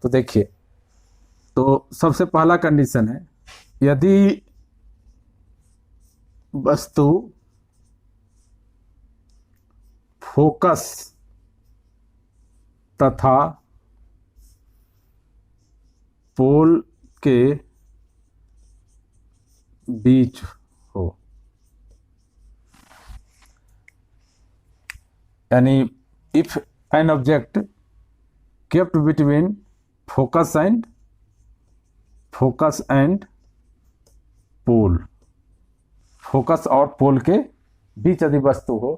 तो देखिए, तो सबसे पहला कंडीशन है, यदि वस्तु फोकस तथा पोल के बीच हो, यानी if an object kept between focus and pole, focus और पोल के बीच यदि वस्तु हो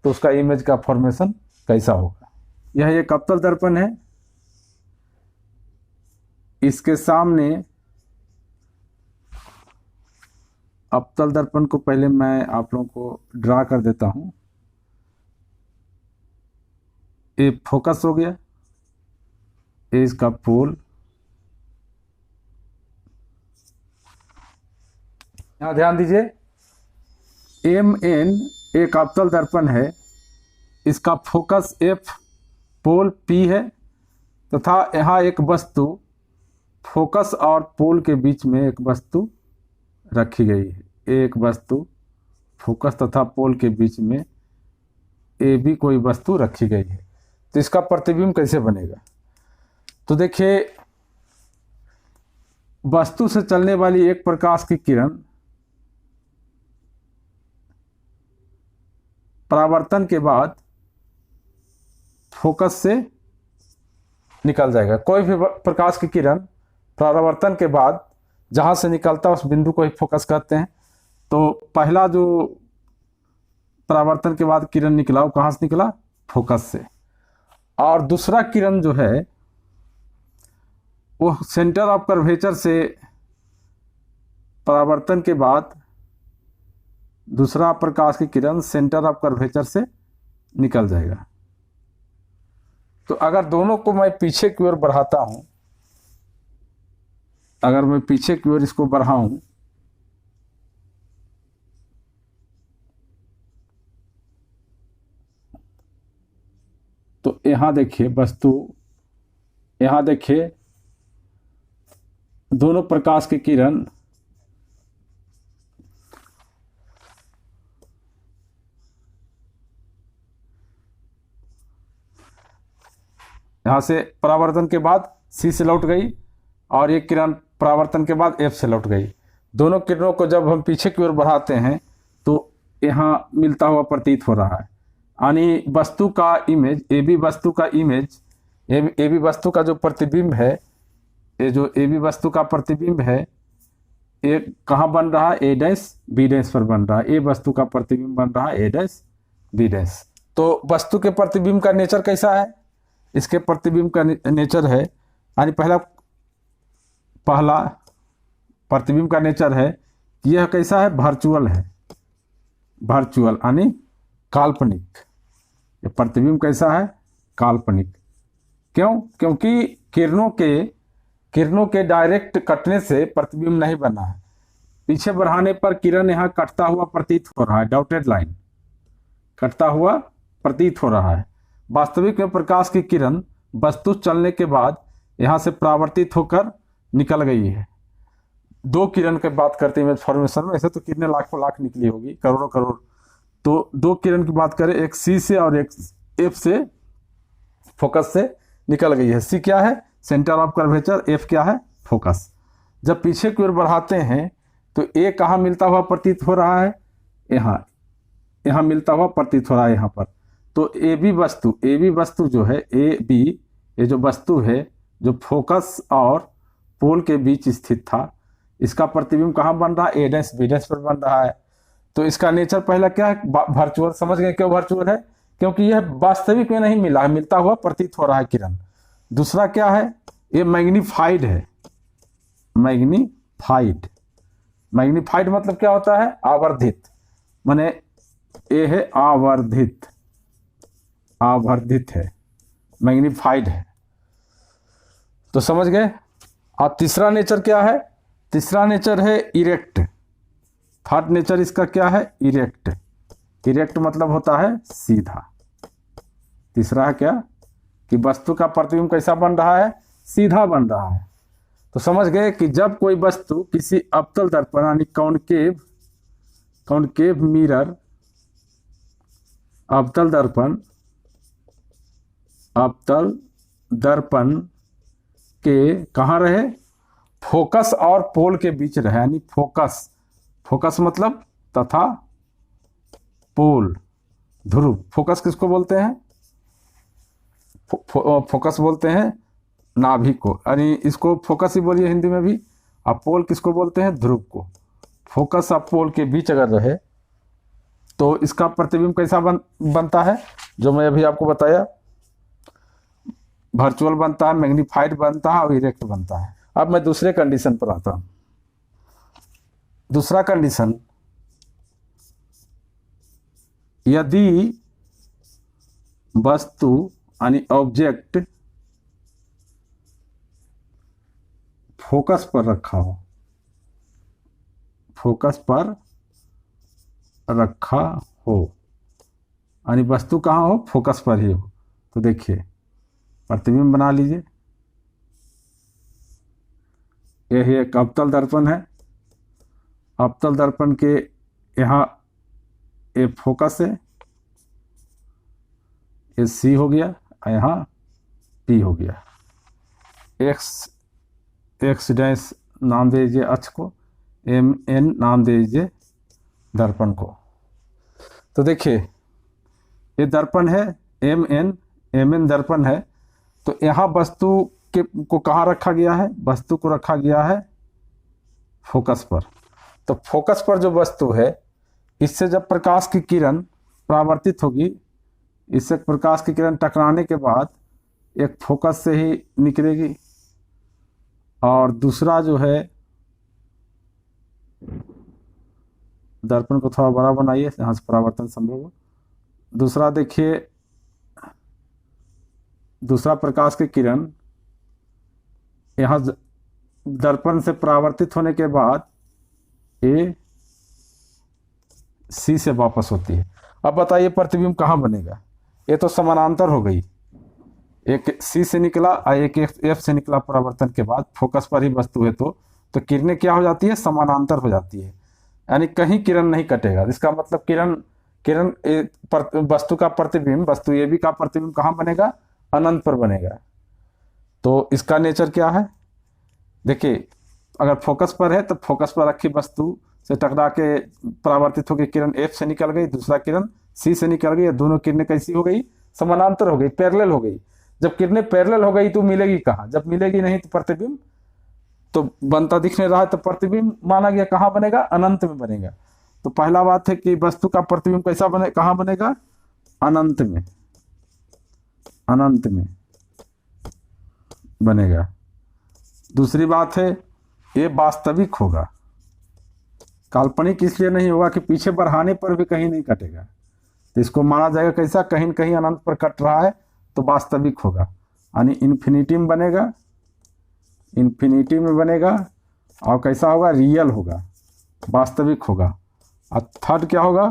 तो उसका इमेज का फॉर्मेशन कैसा होगा। यह एक अवतल दर्पण है, इसके सामने अवतल दर्पण को पहले मैं आप लोगों को ड्रा कर देता हूं। ये फोकस हो गया, ये इसका पोल। यहां ध्यान दीजिए, MN एक अवतल दर्पण है, इसका फोकस F, पोल P है, तथा यहाँ एक वस्तु फोकस और पोल के बीच में एक वस्तु रखी गई है। एक वस्तु फोकस तथा पोल के बीच में भी कोई वस्तु रखी गई है। तो इसका प्रतिबिंब कैसे बनेगा? तो देखिए, वस्तु से चलने वाली एक प्रकाश की किरण परावर्तन के बाद फोकस से निकल जाएगा। कोई भी प्रकाश की किरण परावर्तन के बाद जहां से निकलता है उस बिंदु को ही फोकस कहते हैं। तो पहला जो परावर्तन के बाद किरण निकला वो कहां से निकला? फोकस से। और दूसरा किरण जो है वो सेंटर ऑफ कर्वेचर से परावर्तन के बाद दूसरा प्रकाश की किरण सेंटर ऑफ कर्वेचर से निकल जाएगा। तो अगर दोनों को मैं पीछे की ओर बढ़ाता हूं, अगर मैं पीछे की ओर इसको बढ़ाऊं तो यहां देखिए वस्तु, यहां देखिए दोनों प्रकाश की किरण यहां से परावर्तन के बाद C से लौट गई और एक किरण परावर्तन के बाद F से लौट गई। दोनों किरणों को जब हम पीछे की ओर बढ़ाते हैं तो यहां मिलता हुआ प्रतीत हो रहा है, यानी वस्तु का इमेज, AB वस्तु का इमेज, AB वस्तु का जो प्रतिबिंब है, ये जो AB वस्तु का प्रतिबिंब है ये कहाँ बन रहा है? A', B' पर बन रहा है। A वस्तु का प्रतिबिंब बन रहा है A', B'। तो वस्तु के प्रतिबिंब का नेचर कैसा है? इसके प्रतिबिंब का नेचर है, यानी पहला प्रतिबिंब का नेचर है कि यह कैसा है? वर्चुअल है, वर्चुअल यानी काल्पनिक। ये प्रतिबिंब कैसा है? काल्पनिक। क्यों? क्योंकि किरणों के डायरेक्ट कटने से प्रतिबिंब नहीं बना है। पीछे बढ़ाने पर किरण यहाँ कटता हुआ प्रतीत हो रहा है, डॉटेड लाइन कटता हुआ प्रतीत हो रहा है। वास्तविक में प्रकाश की किरण वस्तु चलने के बाद यहाँ से परावर्तित होकर निकल गई है। दो किरण की बात करते हैं फॉर्मेशन में, ऐसे तो किरणें लाखों लाख निकली होगी, करोड़ों करोड़। तो दो किरण की बात करें, एक C से और एक F से, फोकस से निकल गई है। C क्या है? Centre of curvature. F क्या है? फोकस। जब पीछे की ओर बढ़ाते हैं तो A कहाँ मिलता हुआ प्रतीत हो रहा है? यहाँ मिलता हुआ प्रतीत हो रहा है यहाँ पर। तो AB वस्तु जो है, AB ये जो वस्तु है जो फोकस और पोल के बीच स्थित था, इसका प्रतिबिंब कहाँ बन रहा है? A', B' पर बन रहा है। तो इसका नेचर पहला क्या है? वर्चुअल। समझ गए क्यों वर्चुअल है? क्योंकि यह वास्तविक में नहीं मिला है, मिलता हुआ प्रतीत हो रहा है किरण। दूसरा क्या है? ये मैग्नीफाइड है। मैग्नीफाइड मतलब क्या होता है? आवर्धित। माने ये है आवर्धित है, मैग्नीफाइड है। तो समझ गए। और तीसरा नेचर क्या है? तीसरा नेचर है इरेक्ट। थर्ड नेचर इसका क्या है? इरेक्ट। इरेक्ट मतलब होता है सीधा। तीसरा है क्या? कि वस्तु का प्रतिबिंब कैसा बन रहा है? सीधा बन रहा है। तो समझ गए कि जब कोई वस्तु किसी अवतल दर्पण यानी कॉनकेव मिरर, अवतल दर्पण के कहाँ रहे, फोकस और पोल के बीच रहे, यानी फोकस मतलब तथा पोल, ध्रुव। फोकस किसको बोलते हैं, फोकस बोलते हैं नाभि को, यानी इसको फोकस ही बोलिए हिंदी में भी। अब पोल किसको बोलते हैं, ध्रुव को। फोकस और पोल के बीच अगर रहे तो इसका प्रतिबिंब कैसा बनता है, जो मैं अभी आपको बताया, वर्चुअल बनता है, मैग्नीफाइड बनता है और इरेक्ट बनता है। अब मैं दूसरे कंडीशन पर आता हूं। दूसरा कंडीशन, यदि वस्तु यानी ऑब्जेक्ट फोकस पर रखा हो, यानी वस्तु कहाँ हो, फोकस पर ही हो, तो देखिए प्रतिबिंब बना लीजिए। यह एक अवतल दर्पण है। अवतल दर्पण के यहाँ ये फोकस है, ये सी हो गया, यहाँ पी हो गया। एक्स डैश नाम दे दीजिए अक्ष को, एम एन नाम दे दीजिए दर्पण को। तो देखिए ये दर्पण है, एम एन दर्पण है। तो यहाँ वस्तु को कहाँ रखा गया है, वस्तु को रखा गया है फोकस पर। तो फोकस पर जो वस्तु है, इससे जब प्रकाश की किरण परावर्तित होगी, इससे प्रकाश की किरण टकराने के बाद एक फोकस से ही निकलेगी, और दूसरा जो है, दर्पण को थोड़ा बड़ा बनाइए जहाँ से परावर्तन संभव हो। दूसरा देखिए, दूसरा प्रकाश की किरण यहाँ दर्पण से परावर्तित होने के बाद ए सी से वापस होती है। अब बताइए प्रतिबिंब कहाँ बनेगा, ये तो समानांतर हो गई, एक सी से निकला और एक एफ से निकला परावर्तन के बाद, फोकस पर ही वस्तु है तो किरणें क्या हो जाती है, समानांतर हो जाती है, यानी कहीं किरण नहीं कटेगा। इसका मतलब किरण वस्तु का प्रतिबिंब, वस्तु ए बी का प्रतिबिंब कहाँ बनेगा, अनंत पर बनेगा। तो इसका नेचर क्या है, देखिए अगर फोकस पर है तो फोकस पर रखी वस्तु से टकरा के परावर्तित होकर किरण एफ से निकल गई, दूसरा किरण सी से निकल गई, दोनों किरणें कैसी हो गई, समानांतर हो गई, पैरेलल हो गई। जब किरणें पैरेलल हो गई तो मिलेगी कहाँ, जब मिलेगी नहीं तो प्रतिबिंब तो बनता दिख नहीं रहा है, तो प्रतिबिंब माना गया कहाँ बनेगा, अनंत में बनेगा। तो पहला बात है कि वस्तु का प्रतिबिंब कैसा बने, कहाँ बनेगा, अनंत में बनेगा। दूसरी बात है ये वास्तविक होगा, काल्पनिक इसलिए नहीं होगा कि पीछे बढ़ाने पर भी कहीं नहीं कटेगा, तो इसको माना जाएगा कैसा, कहीं न कहीं अनंत पर कट रहा है तो वास्तविक होगा, यानी इन्फिनिटी में बनेगा। और कैसा होगा, रियल होगा, वास्तविक होगा। और थर्ड क्या होगा,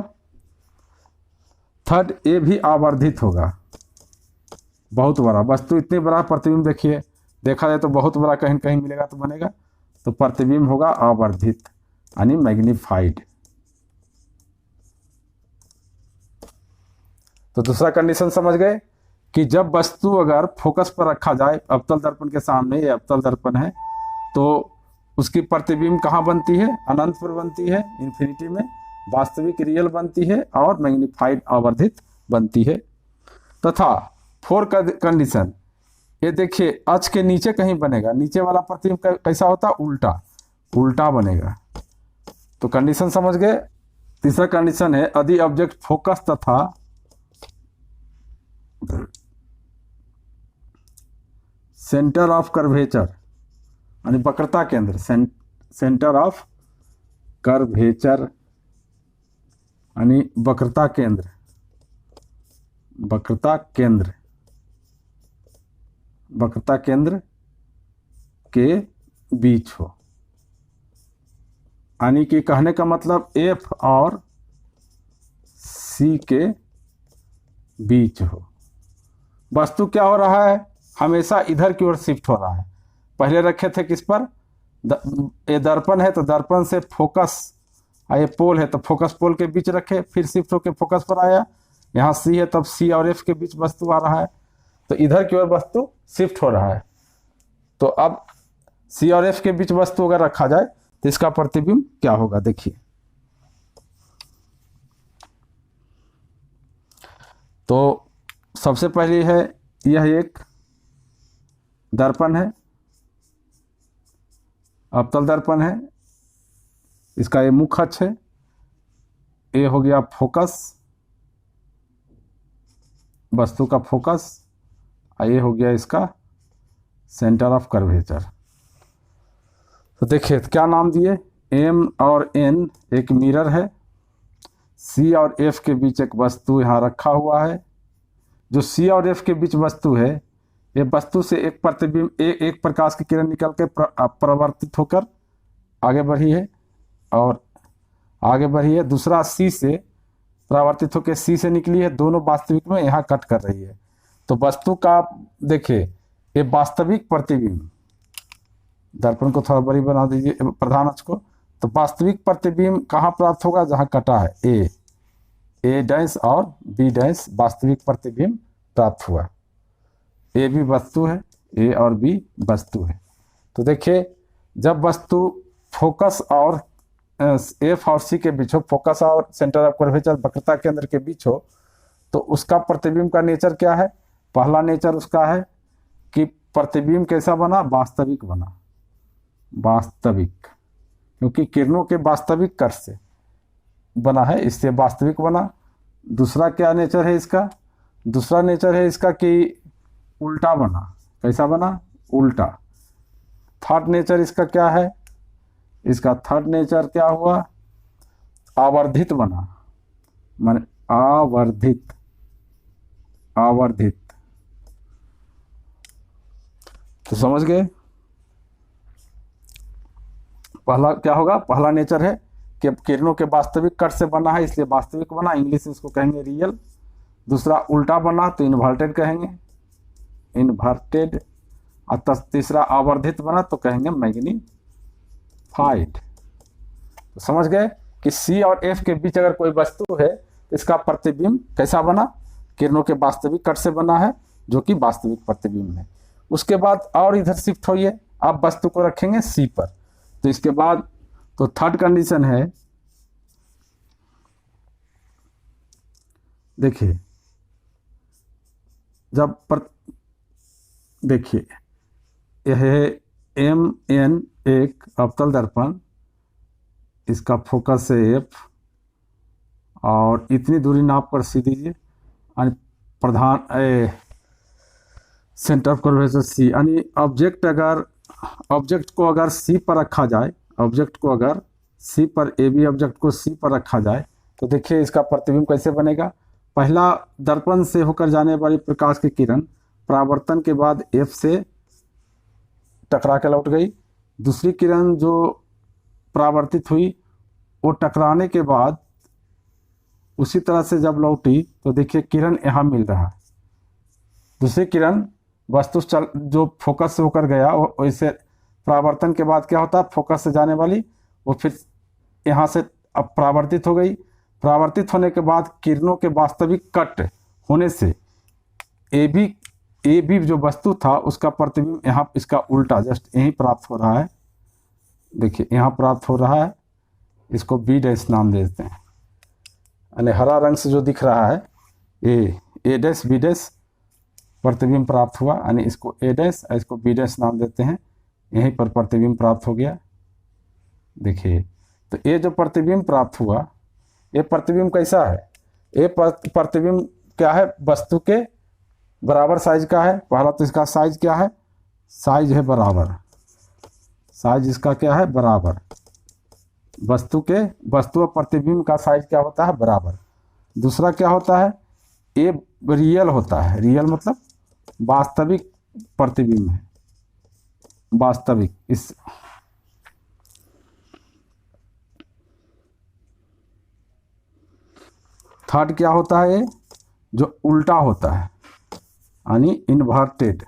थर्ड ये भी आवर्धित होगा, बहुत बड़ा वस्तु, इतनी बड़ा प्रतिबिंब देखिए, देखा जाए तो बहुत बड़ा कहीं न कहीं मिलेगा तो बनेगा, तो प्रतिबिंब होगा आवर्धित यानी मैग्नीफाइड। तो दूसरा कंडीशन समझ गए कि जब वस्तु अगर फोकस पर रखा जाए अवतल दर्पण के सामने, ये अवतल दर्पण है, तो उसकी प्रतिबिंब कहाँ बनती है, अनंत पर बनती है, इन्फिनिटी में, वास्तविक रियल बनती है और मैग्नीफाइड आवर्धित बनती है। तथा फोर्थ कंडीशन, ये देखिए अक्ष के नीचे कहीं बनेगा, नीचे वाला प्रतिबिंब कैसा होता है, उल्टा बनेगा। तो कंडीशन समझ गए। तीसरा कंडीशन है यदि ऑब्जेक्ट फोकस तथा सेंटर ऑफ कर्वेचर यानी वक्रता केंद्र, सेंटर ऑफ कर्वेचर यानी वक्रता केंद्र के बीच हो, यानी कि कहने का मतलब एफ और सी के बीच हो। वस्तु क्या हो रहा है, हमेशा इधर की ओर शिफ्ट हो रहा है, पहले रखे थे किस पर, ये दर्पण है तो दर्पण से फोकस, ये पोल है तो फोकस पोल के बीच रखे, फिर शिफ्ट होकर फोकस पर आया। यहाँ सी है तब सी और एफ के बीच वस्तु आ रहा है, तो इधर की ओर वस्तु शिफ्ट हो रहा है। तो अब सी और एफ के बीच वस्तु अगर रखा जाए तो इसका प्रतिबिंब क्या होगा, देखिए। तो सबसे पहले है, यह एक दर्पण है, अवतल दर्पण है, इसका ये मुख्य अक्ष है, ये हो गया फोकस, वस्तु का फोकस, ये हो गया इसका सेंटर ऑफ कर्वेचर। तो देखिए क्या नाम दिए, एम और एन एक मिरर है, सी और एफ के बीच एक वस्तु यहाँ रखा हुआ है। जो सी और एफ के बीच वस्तु है, ये वस्तु से एक प्रतिबिंब, एक प्रकाश की किरण निकल के परावर्तित होकर आगे बढ़ी है और आगे बढ़ी है। दूसरा सी से परावर्तित होकर सी से निकली है, दोनों वास्तविक में यहाँ कट कर रही है। तो वस्तु का देखिए ये वास्तविक प्रतिबिंब, दर्पण को थोड़ा बड़ी बना दीजिए प्रधान अक्ष को। तो वास्तविक प्रतिबिंब कहाँ प्राप्त होगा, जहाँ कटा है ए डैश और बी डैश, वास्तविक प्रतिबिंब प्राप्त हुआ। ए भी वस्तु है, ए और बी वस्तु है। तो देखिए जब वस्तु फोकस और एफ और सी के बीच हो, फोकस और सेंटर ऑफ कर्वेचर वक्रता केंद्र के बीच हो, तो उसका प्रतिबिंब का नेचर क्या है। पहला नेचर उसका है कि प्रतिबिंब कैसा बना, वास्तविक बना, वास्तविक, क्योंकि किरणों के वास्तविक कट से बना है, इससे वास्तविक बना। दूसरा क्या नेचर है इसका, दूसरा नेचर है इसका कि उल्टा बना, कैसा बना, उल्टा। थर्ड नेचर इसका क्या है, इसका थर्ड नेचर क्या हुआ, आवर्धित बना, माने आवर्धित, आवर्धित। तो समझ गए, पहला क्या होगा, पहला नेचर है कि किरणों के वास्तविक कट से बना है इसलिए वास्तविक बना, इंग्लिश में इसको कहेंगे रियल। दूसरा उल्टा बना तो इन्वर्टेड कहेंगे, इन्वर्टेड। और तीसरा आवर्धित बना तो कहेंगे मैग्नीफाइड। तो समझ गए कि सी और एफ के बीच अगर कोई वस्तु है तो इसका प्रतिबिंब कैसा बना, किरणों के वास्तविक कट से बना है, जो कि वास्तविक प्रतिबिंब है। उसके बाद और इधर शिफ्ट होइए, आप वस्तु को रखेंगे सी पर। तो इसके बाद तो थर्ड कंडीशन है, देखिए जब देखिए यह है एम एन एक अवतल दर्पण, इसका फोकस है एफ और इतनी दूरी नाप कर सी दीजिए, प्रधान सेंटर ऑफ कर्वेचर सी। यानी ऑब्जेक्ट को अगर सी पर रखा जाए, ऑब्जेक्ट को अगर सी पर, ए बी ऑब्जेक्ट को सी पर रखा जाए तो देखिए इसका प्रतिबिंब कैसे बनेगा। पहला दर्पण से होकर जाने वाली प्रकाश की किरण परावर्तन के बाद एफ से टकरा के लौट गई। दूसरी किरण जो परावर्तित हुई वो टकराने के बाद उसी तरह से जब लौटी तो देखिए किरण यहाँ मिल रहा है। दूसरी किरण वस्तु जो फोकस से होकर गया वैसे परावर्तन के बाद क्या होता है, फोकस से जाने वाली वो फिर यहाँ से अब परावर्तित हो गई। परावर्तित होने के बाद किरणों के वास्तविक कट होने से ए बी जो वस्तु था उसका प्रतिबिंब यहाँ, इसका उल्टा जस्ट यहीं प्राप्त हो रहा है। देखिए यहाँ प्राप्त हो रहा है, इसको बी डैश नाम दे देते हैं। यानी हरा रंग से जो दिख रहा है ए डैश बी डैश प्रतिबिंब प्राप्त हुआ, यानी इसको ए डैश, इसको बी डैश नाम देते हैं। यहीं पर प्रतिबिंब प्राप्त हो गया। देखिए तो ये जो प्रतिबिंब प्राप्त हुआ, ये प्रतिबिंब कैसा है, ये प्रतिबिंब क्या है, वस्तु के बराबर साइज का है। पहला तो इसका साइज क्या है, साइज है बराबर, साइज इसका क्या है, बराबर। वस्तु और प्रतिबिंब का साइज क्या होता है, बराबर। दूसरा क्या होता है, ये रियल होता है। रियल मतलब वास्तविक प्रतिबिंब है, वास्तविक। इस थर्ड क्या होता है, जो उल्टा होता है, यानी इन्वर्टेड।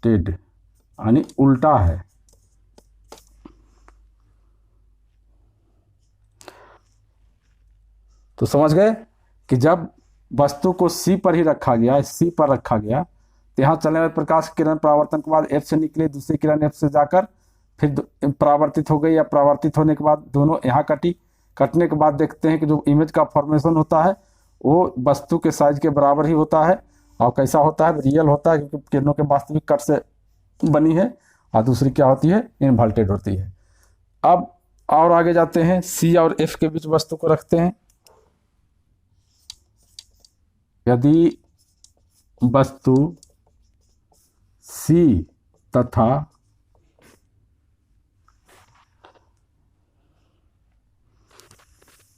टेड यानी उल्टा है। तो समझ गए कि जब वस्तु को सी पर ही रखा गया, सी पर रखा गया, तो यहाँ चलने वाले प्रकाश की किरण परावर्तन के बाद एफ से निकले, दूसरी किरण एफ से जाकर फिर परावर्तित हो गई, या परावर्तित होने के बाद दोनों यहाँ कटी। कटने के बाद देखते हैं कि जो इमेज का फॉर्मेशन होता है वो वस्तु के साइज के बराबर ही होता है, और कैसा होता है, रियल होता है, क्योंकि किरणों के वास्तविक कट से बनी है। और दूसरी क्या होती है, इनवर्टेड होती है। अब और आगे जाते हैं, सी और एफ के बीच वस्तु को रखते हैं। यदि वस्तु सी तथा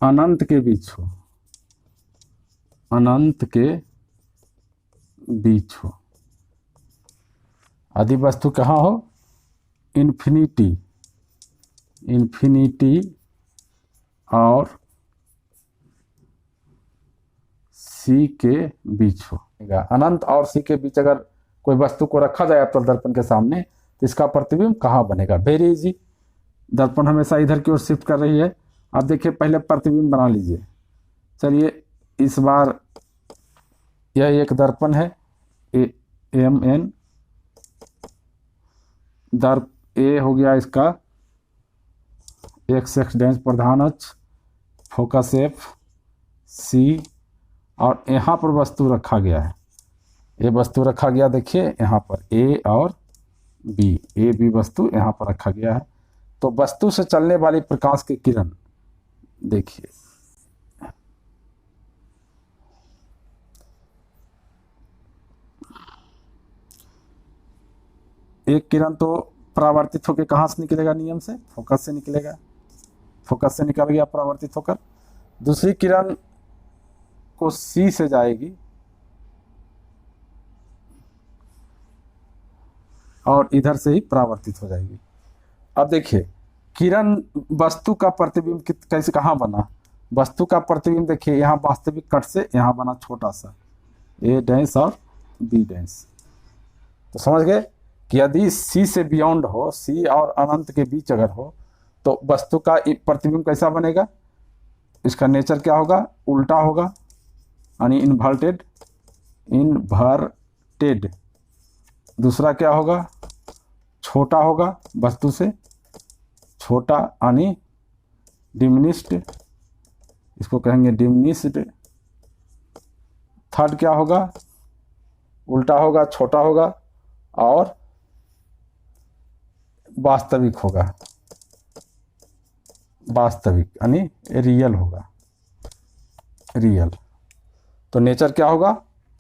अनंत के बीच हो, अनंत के बीच हो, यदि वस्तु कहाँ हो, इन्फिनिटी, इन्फिनिटी और सी के बीच हो। अनंत और सी के बीच अगर कोई वस्तु को रखा जाए अवतल दर्पण के सामने, तो इसका प्रतिबिंब कहाँ बनेगा? Very easy. दर्पण हमेशा इधर की ओर शिफ्ट कर रही है। अब देखिए, पहले प्रतिबिंब बना लीजिए। चलिए, इस बार यह एक दर्पण है, एम एन दर्प, ए हो गया इसका एक्स एक्स डैश प्रधान अक्ष, फोकस एफ, सी, और यहाँ पर वस्तु रखा गया है, ये वस्तु रखा गया, देखिए यहाँ पर ए और बी, ए बी वस्तु यहाँ पर रखा गया है। तो वस्तु से चलने वाली प्रकाश की किरण देखिए, एक किरण तो परावर्तित होकर कहाँ से निकलेगा? नियम से फोकस से निकलेगा, फोकस से निकल गया परावर्तित होकर। दूसरी किरण को सी से जाएगी और इधर से ही परावर्तित हो जाएगी। अब देखिए, किरण वस्तु का प्रतिबिंब कैसे कहाँ बना? वस्तु का प्रतिबिंब देखिए, यहाँ वास्तविक कट से यहाँ बना छोटा सा ए डैश और बी डैश। तो समझ गए कि यदि सी से बियॉन्ड हो, सी और अनंत के बीच अगर हो, तो वस्तु का प्रतिबिंब कैसा बनेगा? इसका नेचर क्या होगा? उल्टा होगा, यानी इन्वर्टेड, इन्वर्टेड। दूसरा क्या होगा? छोटा होगा, वस्तु से छोटा, यानी डिमिनिश्ड, इसको कहेंगे डिमिनिश्ड। थर्ड क्या होगा? उल्टा होगा, छोटा होगा और वास्तविक होगा, वास्तविक यानी रियल होगा, रियल। तो नेचर क्या होगा?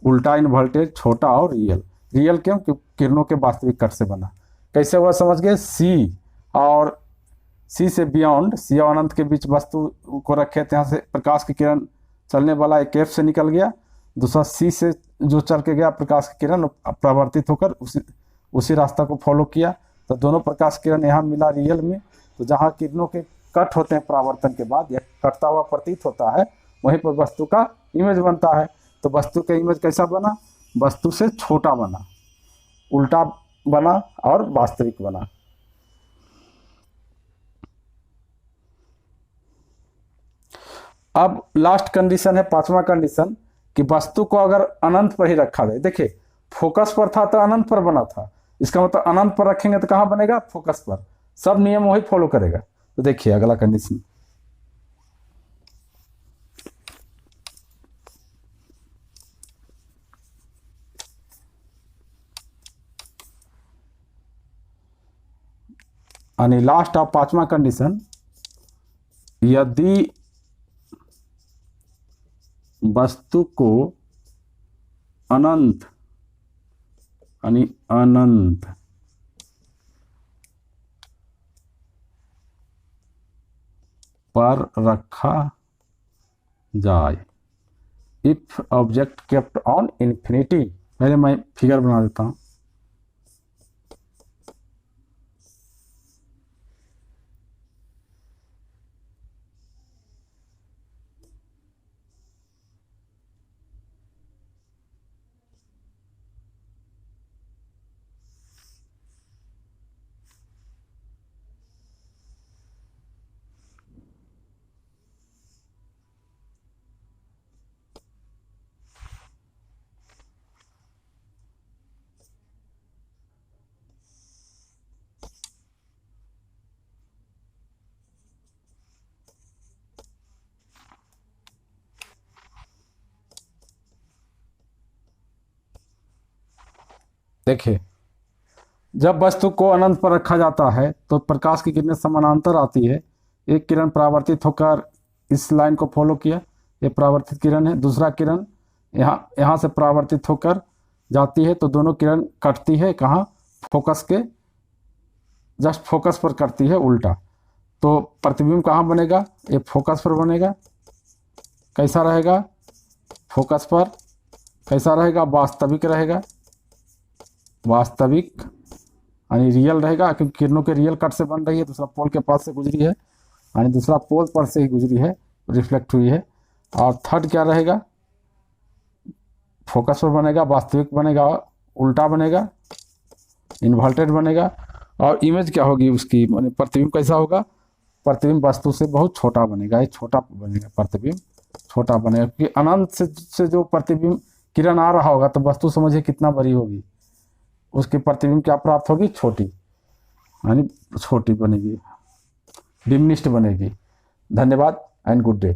उल्टा, इन्वर्टेड, छोटा और रियल। रियल क्यों? क्योंकि किरणों के वास्तविक कट से बना। कैसे हुआ समझ गए? सी और सी से बियॉन्ड, सी और अनंत के बीच वस्तु को रखे थे, यहाँ से प्रकाश की किरण चलने वाला एक एफ से निकल गया, दूसरा सी से जो चल के गया प्रकाश की किरण परावर्तित होकर उसी रास्ता को फॉलो किया, तो दोनों प्रकाश किरण यहाँ मिला रियल में। तो जहाँ किरणों के कट होते हैं परावर्तन के बाद, या कटता हुआ प्रतीत होता है, वहीं पर वस्तु का इमेज बनता है। तो वस्तु का इमेज कैसा बना? वस्तु से छोटा बना, उल्टा बना और वास्तविक बना। अब लास्ट कंडीशन है, पांचवा कंडीशन, कि वस्तु को अगर अनंत पर ही रखा जाए। देखिए, फोकस पर था तो अनंत पर बना था, इसका मतलब अनंत पर रखेंगे तो कहां बनेगा? फोकस पर। सब नियम वही फॉलो करेगा। तो देखिए अगला कंडीशन, यानी लास्ट ऑफ पांचवा कंडीशन, यदि वस्तु को अनंत यानी अनंत पर रखा जाए, if object kept on infinity. पहले मैं फिगर बना देता हूं। देखिए, जब वस्तु को अनंत पर रखा जाता है तो प्रकाश की किरणें समानांतर आती है। एक किरण परावर्तित होकर इस लाइन को फॉलो किया, ये परावर्तित किरण है। दूसरा किरण यहाँ से परावर्तित होकर जाती है, तो दोनों किरण कटती है कहाँ, फोकस के जस्ट फोकस पर करती है उल्टा। तो प्रतिबिंब कहाँ बनेगा, ये फोकस पर बनेगा। कैसा रहेगा, फोकस पर। कैसा रहेगा, वास्तविक रहेगा, वास्तविक यानी रियल रहेगा, क्योंकि किरणों के रियल कट से बन रही है। दूसरा पोल के पास से गुजरी है, यानी दूसरा पोल पर से ही गुजरी है, रिफ्लेक्ट हुई है। और थर्ड क्या रहेगा, फोकस पर बनेगा, वास्तविक बनेगा, उल्टा बनेगा, इन्वर्टेड बनेगा। और इमेज क्या होगी उसकी, माने प्रतिबिंब कैसा होगा, प्रतिबिंब वस्तु से बहुत छोटा बनेगा, ये छोटा बनेगा, प्रतिबिंब छोटा बनेगा। क्योंकि अनंत से जो प्रतिबिंब किरण आ रहा होगा तो वस्तु समझिए कितना बड़ी होगी, उसकी प्रतिबिंब क्या प्राप्त होगी, छोटी, यानी छोटी बनेगी, डिमिनिश्ड बनेगी। धन्यवाद एंड गुड डे।